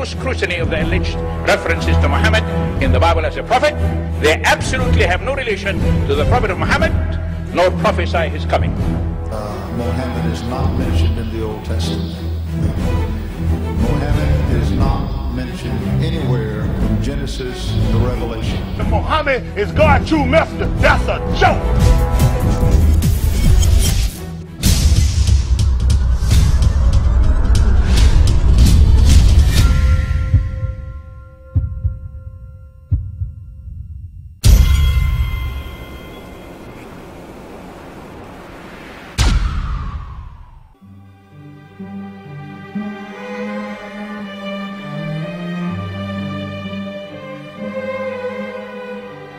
no scrutiny of the alleged references to Muhammad in the Bible as a prophet. They absolutely have no relation to the prophet of Muhammad, nor prophesy his coming. Muhammad is not mentioned in the Old Testament. Muhammad is not mentioned anywhere from Genesis to Revelation. Muhammad is God's true messenger. That's a joke.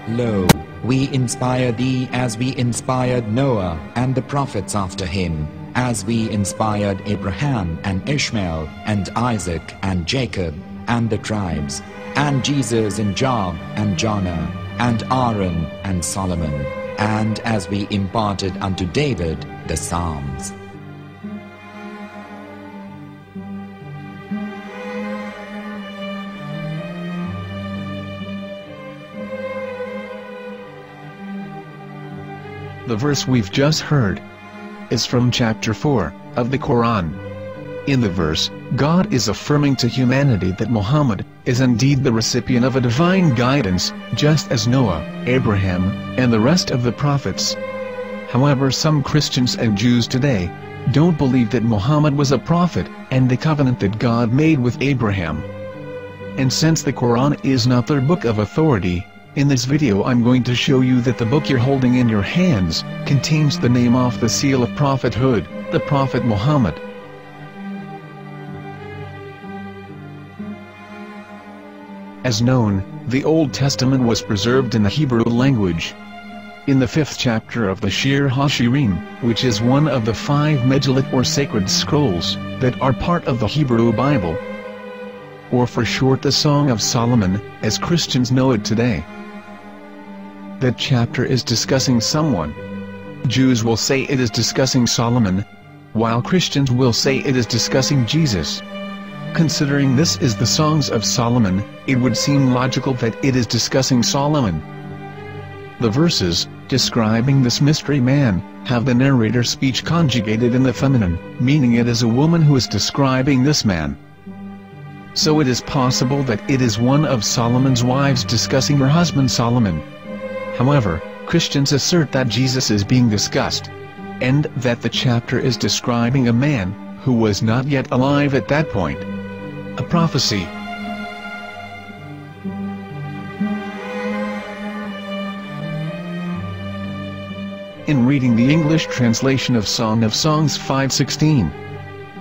Lo, we inspire thee as we inspired Noah and the prophets after him, as we inspired Abraham and Ishmael and Isaac and Jacob and the tribes, and Jesus and Job and Jonah and Aaron and Solomon, and as we imparted unto David the Psalms. The verse we've just heard is from chapter 4 of the Quran. In the verse, God is affirming to humanity that Muhammad is indeed the recipient of a divine guidance, just as Noah, Abraham, and the rest of the prophets. However, some Christians and Jews today don't believe that Muhammad was a prophet and the covenant that God made with Abraham. And since the Quran is not their book of authority, in this video I'm going to show you that the book you're holding in your hands contains the name off the seal of prophethood, the Prophet Muhammad. As known, the Old Testament was preserved in the Hebrew language. In the 5th chapter of the Shir HaShirim, which is one of the 5 Megillat or sacred scrolls that are part of the Hebrew Bible, or for short the Song of Solomon, as Christians know it today. That chapter is discussing someone. Jews will say it is discussing Solomon, while Christians will say it is discussing Jesus. Considering this is the Songs of Solomon, it would seem logical that it is discussing Solomon. The verses, describing this mystery man, have the narrator's speech conjugated in the feminine, meaning it is a woman who is describing this man. So it is possible that it is one of Solomon's wives discussing her husband Solomon. However, Christians assert that Jesus is being discussed, and that the chapter is describing a man who was not yet alive at that point. A prophecy. In reading the English translation of Song of Songs 5:16,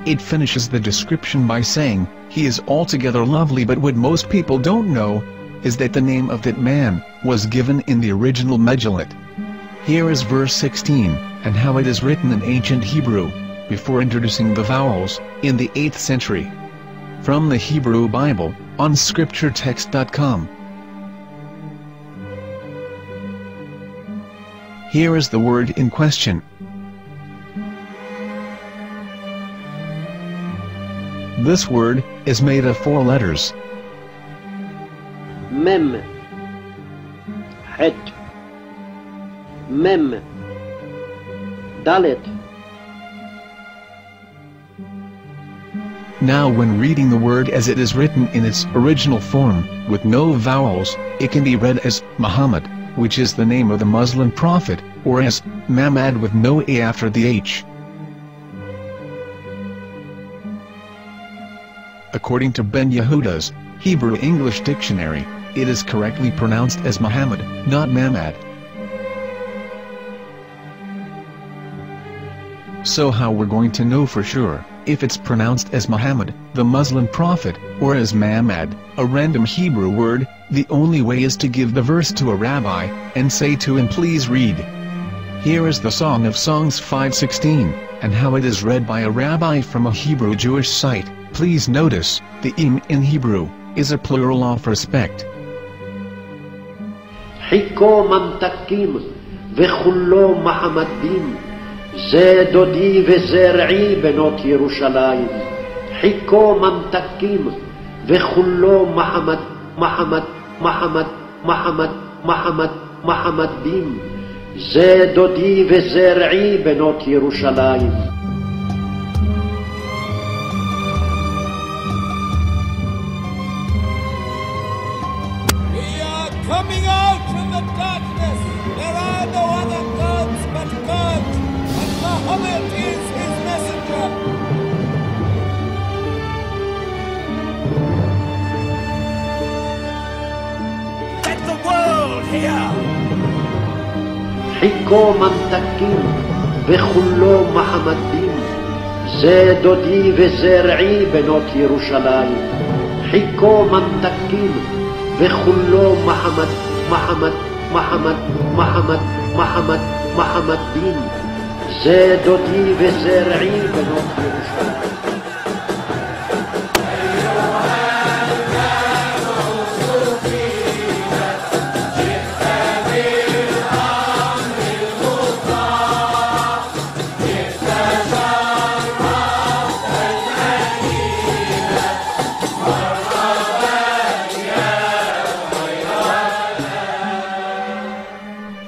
it finishes the description by saying, "He is altogether lovely," but what most people don't know is that the name of that man was given in the original Megillat. Here is verse 16, and how it is written in ancient Hebrew, before introducing the vowels, in the 8th century. From the Hebrew Bible, on scripturetext.com. Here is the word in question. This word is made of 4 letters. Mem, Het, Mem, Dalet. Now when reading the word as it is written in its original form, with no vowels, it can be read as Muhammad, which is the name of the Muslim prophet, or as Mamad with no A after the H. According to Ben Yehuda's Hebrew English Dictionary, it is correctly pronounced as Muhammad, not Mamad. So how we're going to know for sure if it's pronounced as Muhammad, the Muslim prophet, or as Mamad, a random Hebrew word? The only way is to give the verse to a rabbi and say to him, "Please read." Here is the Song of Songs 5:16, and how it is read by a rabbi from a Hebrew Jewish site. Please notice, the im in Hebrew is a plural of respect. Hiko mamtakim vechullo mahamadim ze dodi vezer'i benot Yerushalayim. Hiko mamtakim וכולו מחמד, מחמד, מחמד, מחמד, מחמד, מחמדים. זה דודי וזרעי בנות ירושלים. Coming out from the darkness, there are no other gods but God, and Muhammad is his messenger. Let the world hear. חיכו ממתקים וכולו מחמדים, זה דודי וזרעי בנות ירושלים. חיכו ממתקים וכולו מחמד, מחמד, מחמד, מחמד, מחמד, מחמדים, זה דודי וזרעי בנות ירושלים.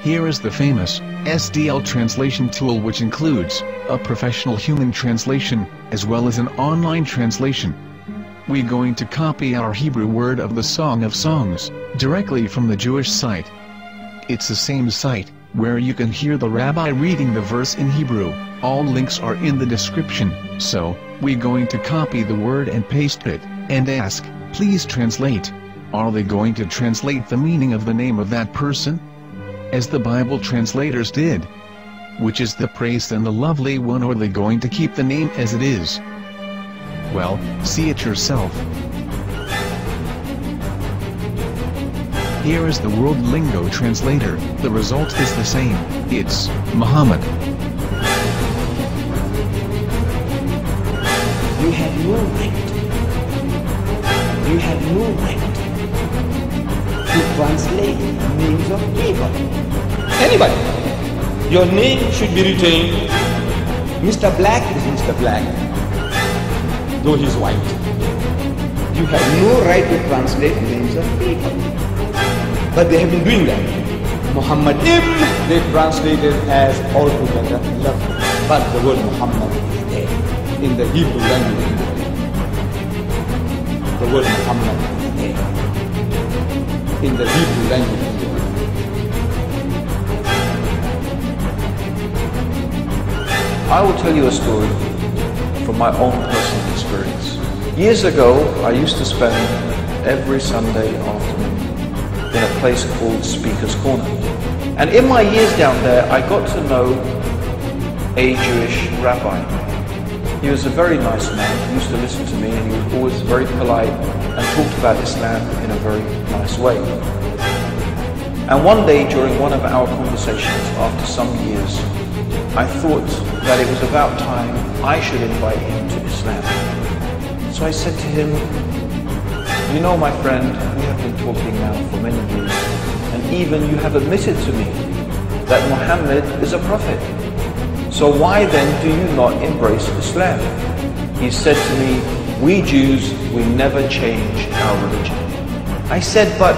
Here is the famous SDL translation tool, which includes a professional human translation as well as an online translation. We're going to copy our Hebrew word of the Song of Songs directly from the Jewish site. It's the same site where you can hear the rabbi reading the verse in Hebrew. All links are in the description, so we're going to copy the word and paste it and ask, please translate. Are they going to translate the meaning of the name of that person? As the Bible translators did. Which is the praised and the lovely one, or are they going to keep the name as it is? Well, see it yourself. Here is the World Lingo Translator. The result is the same. It's Muhammad. You have no right. You have no right to translate names of people. Anybody. Your name should be retained. Mr. Black is Mr. Black, though he's white. You have no right to translate names of people. But they have been doing that. Muhammad they translated as altogether lovely. But the word Muhammad is there in the Hebrew language. The word Muhammad is there in the Hebrew language. I will tell you a story from my own personal experience. Years ago, I used to spend every Sunday afternoon in a place called Speaker's Corner. And in my years down there, I got to know a Jewish rabbi. He was a very nice man. He used to listen to me, and he was always very polite and talked about Islam in a very nice way. And one day during one of our conversations after some years, I thought that it was about time I should invite him to Islam. So I said to him, you know, my friend, we have been talking now for many years, and even you have admitted to me that Muhammad is a prophet. So why then do you not embrace Islam? He said to me, we Jews, we never change our religion. I said, but